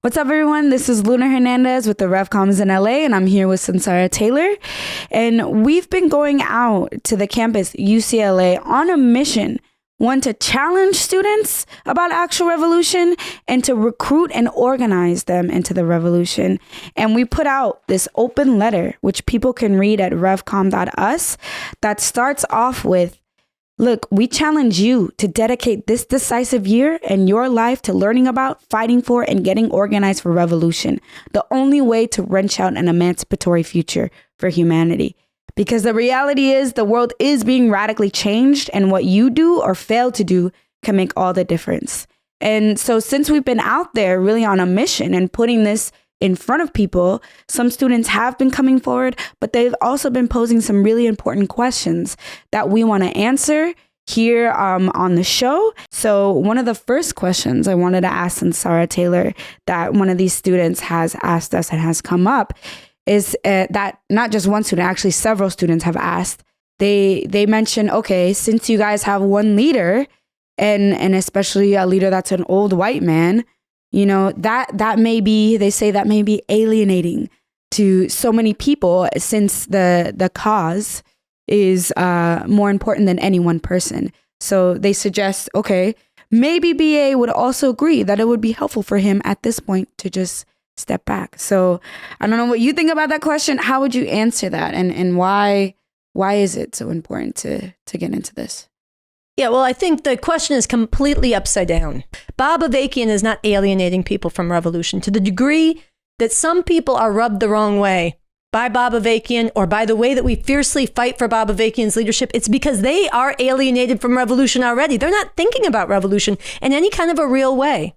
What's up, everyone? This is Luna Hernandez with the Revcoms in LA, and I'm here with Sunsara Taylor. And we've been going out to the campus, UCLA, on a mission. One, to challenge students about actual revolution and to recruit and organize them into the revolution. And we put out this open letter, which people can read at revcom.us, that starts off with, look, we challenge you to dedicate this decisive year and your life to learning about, fighting for, and getting organized for revolution, the only way to wrench out an emancipatory future for humanity. Because the reality is the world is being radically changed, and what you do or fail to do can make all the difference. And so since we've been out there really on a mission and putting this in front of people, some students have been coming forward, but they've also been posing some really important questions that we want to answer here on the show. So one of the first questions I wanted to ask Sunsara Taylor that one of these students has asked us and has come up is that not just one student, actually several students have asked. They mentioned, okay, since you guys have one leader and especially a leader that's an old white man, you know, that may be, they say that may be alienating to so many people since the cause is more important than any one person. So they suggest, okay, maybe BA would also agree that it would be helpful for him at this point to just step back. So I don't know what you think about that question. How would you answer that? And why is it so important to get into this? Yeah, well, I think the question is completely upside down. Bob Avakian is not alienating people from revolution to the degree that some people are rubbed the wrong way by Bob Avakian or by the way that we fiercely fight for Bob Avakian's leadership. It's because they are alienated from revolution already. They're not thinking about revolution in any kind of a real way.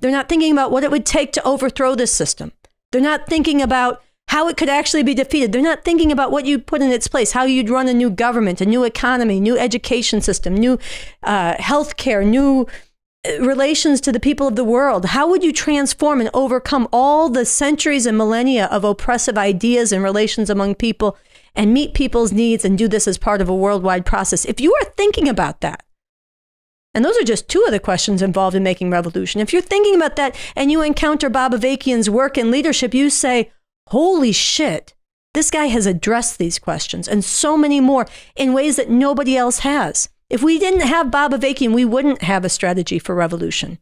They're not thinking about what it would take to overthrow this system. They're not thinking about how it could actually be defeated. They're not thinking about what you'd put in its place, how you'd run a new government, a new economy, new education system, new healthcare, new relations to the people of the world. How would you transform and overcome all the centuries and millennia of oppressive ideas and relations among people and meet people's needs and do this as part of a worldwide process? If you are thinking about that, and those are just two of the questions involved in making revolution. If you're thinking about that and you encounter Bob Avakian's work and leadership, you say, holy shit, this guy has addressed these questions and so many more in ways that nobody else has. If we didn't have Bob Avakian, we wouldn't have a strategy for revolution.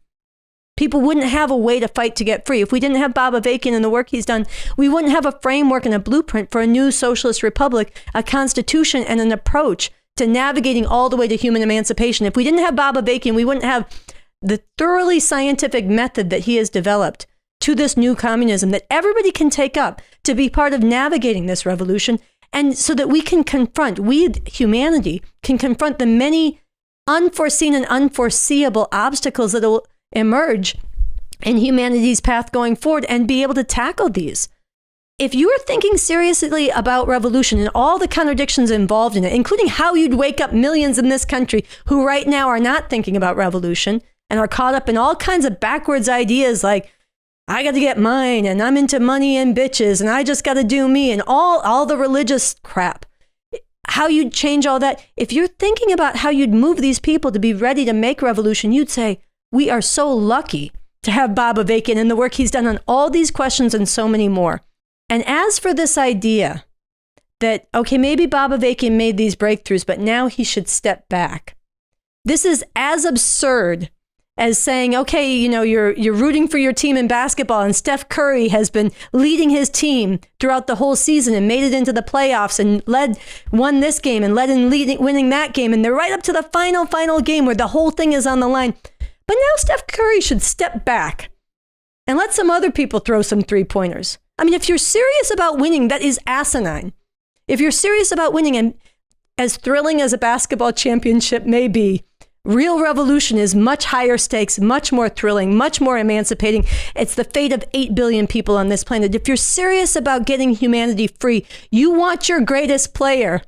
People wouldn't have a way to fight to get free. If we didn't have Bob Avakian and the work he's done, we wouldn't have a framework and a blueprint for a new socialist republic, a constitution, and an approach to navigating all the way to human emancipation. If we didn't have Bob Avakian, we wouldn't have the thoroughly scientific method that he has developed to this new communism that everybody can take up to be part of navigating this revolution, and so that we, humanity, can confront the many unforeseen and unforeseeable obstacles that will emerge in humanity's path going forward and be able to tackle these. If you are thinking seriously about revolution and all the contradictions involved in it, including how you'd wake up millions in this country who right now are not thinking about revolution and are caught up in all kinds of backwards ideas like, I got to get mine, and I'm into money and bitches, and I just got to do me, and all the religious crap. How you'd change all that. If you're thinking about how you'd move these people to be ready to make revolution, you'd say, we are so lucky to have Bob Avakian and the work he's done on all these questions and so many more. And as for this idea that, okay, maybe Bob Avakian made these breakthroughs, but now he should step back. This is as absurd as saying, okay, you know, you're rooting for your team in basketball and Steph Curry has been leading his team throughout the whole season and made it into the playoffs and won this game and led in winning that game. And they're right up to the final game where the whole thing is on the line. But now Steph Curry should step back and let some other people throw some three-pointers. I mean, if you're serious about winning, that is asinine. If you're serious about winning, and as thrilling as a basketball championship may be, real revolution is much higher stakes, much more thrilling, much more emancipating. It's the fate of 8 billion people on this planet. If you're serious about getting humanity free, you want your greatest player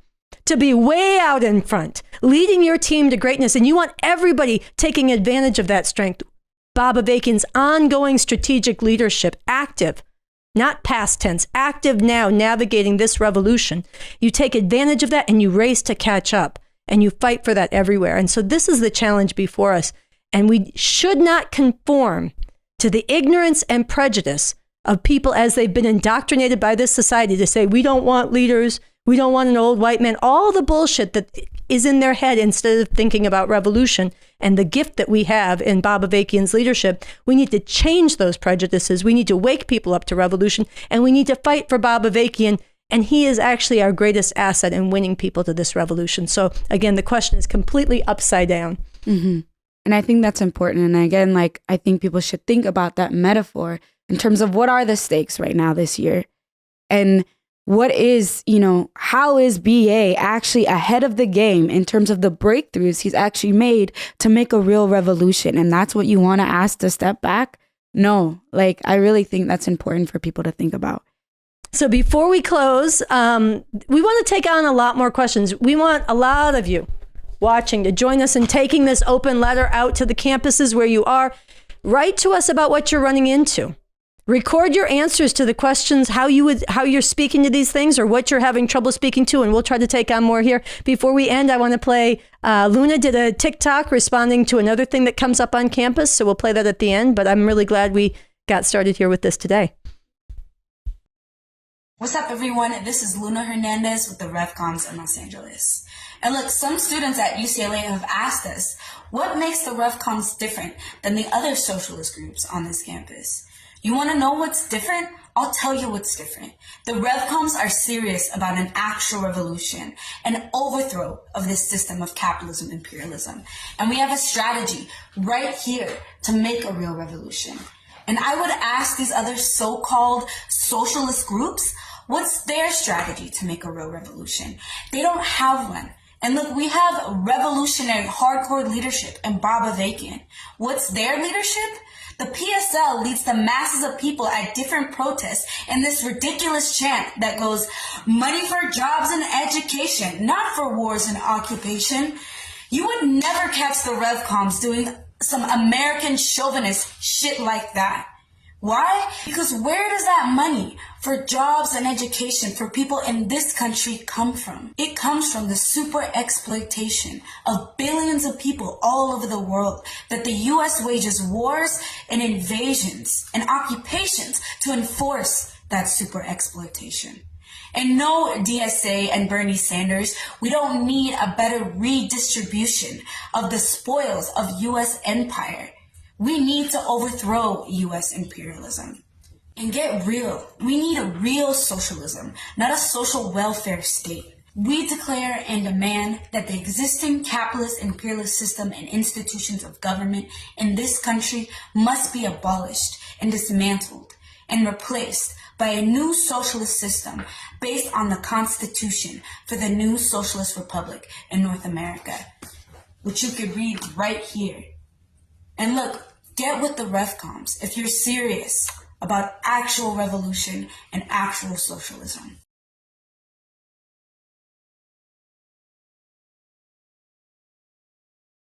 to be way out in front, leading your team to greatness, and you want everybody taking advantage of that strength. Bob Avakian's ongoing strategic leadership, active, not past tense, active now, navigating this revolution. You take advantage of that and you race to catch up. And you fight for that everywhere. And so this is the challenge before us. And we should not conform to the ignorance and prejudice of people as they've been indoctrinated by this society to say, we don't want leaders, we don't want an old white man, all the bullshit that is in their head instead of thinking about revolution and the gift that we have in Bob Avakian's leadership. We need to change those prejudices. We need to wake people up to revolution, and we need to fight for Bob Avakian. And he is actually our greatest asset in winning people to this revolution. So again, the question is completely upside down. Mm-hmm. And I think that's important. And again, like, I think people should think about that metaphor in terms of what are the stakes right now this year? And what is, how is BA actually ahead of the game in terms of the breakthroughs he's actually made to make a real revolution? And that's what you want to ask to step back? No, like, I really think that's important for people to think about. So before we close, we want to take on a lot more questions. We want a lot of you watching to join us in taking this open letter out to the campuses where you are. Write to us about what you're running into. Record your answers to the questions, how you're speaking to these things or what you're having trouble speaking to, and we'll try to take on more here. Before we end, I want to play, Luna did a TikTok responding to another thing that comes up on campus, so we'll play that at the end, but I'm really glad we got started here with this today. What's up, everyone? This is Luna Hernandez with the Revcoms in Los Angeles. And look, some students at UCLA have asked us, what makes the Revcoms different than the other socialist groups on this campus? You want to know what's different? I'll tell you what's different. The Revcoms are serious about an actual revolution, an overthrow of this system of capitalism, imperialism. And we have a strategy right here to make a real revolution. And I would ask these other so-called socialist groups, what's their strategy to make a real revolution? They don't have one. And look, we have revolutionary hardcore leadership in Bob Avakian. What's their leadership? The PSL leads the masses of people at different protests in this ridiculous chant that goes, money for jobs and education, not for wars and occupation. You would never catch the Revcoms doing some American chauvinist shit like that. Why? Because where does that money for jobs and education for people in this country come from? It comes from the super exploitation of billions of people all over the world that the U.S. wages wars and invasions and occupations to enforce that super exploitation. And no, DSA and Bernie Sanders, we don't need a better redistribution of the spoils of U.S. empire. We need to overthrow U.S. imperialism and get real. We need a real socialism, not a social welfare state. We declare and demand that the existing capitalist imperialist system and institutions of government in this country must be abolished and dismantled and replaced by a new socialist system based on the Constitution for the new Socialist Republic in North America, which you could read right here. And look, get with the Revcoms if you're serious about actual revolution and actual socialism.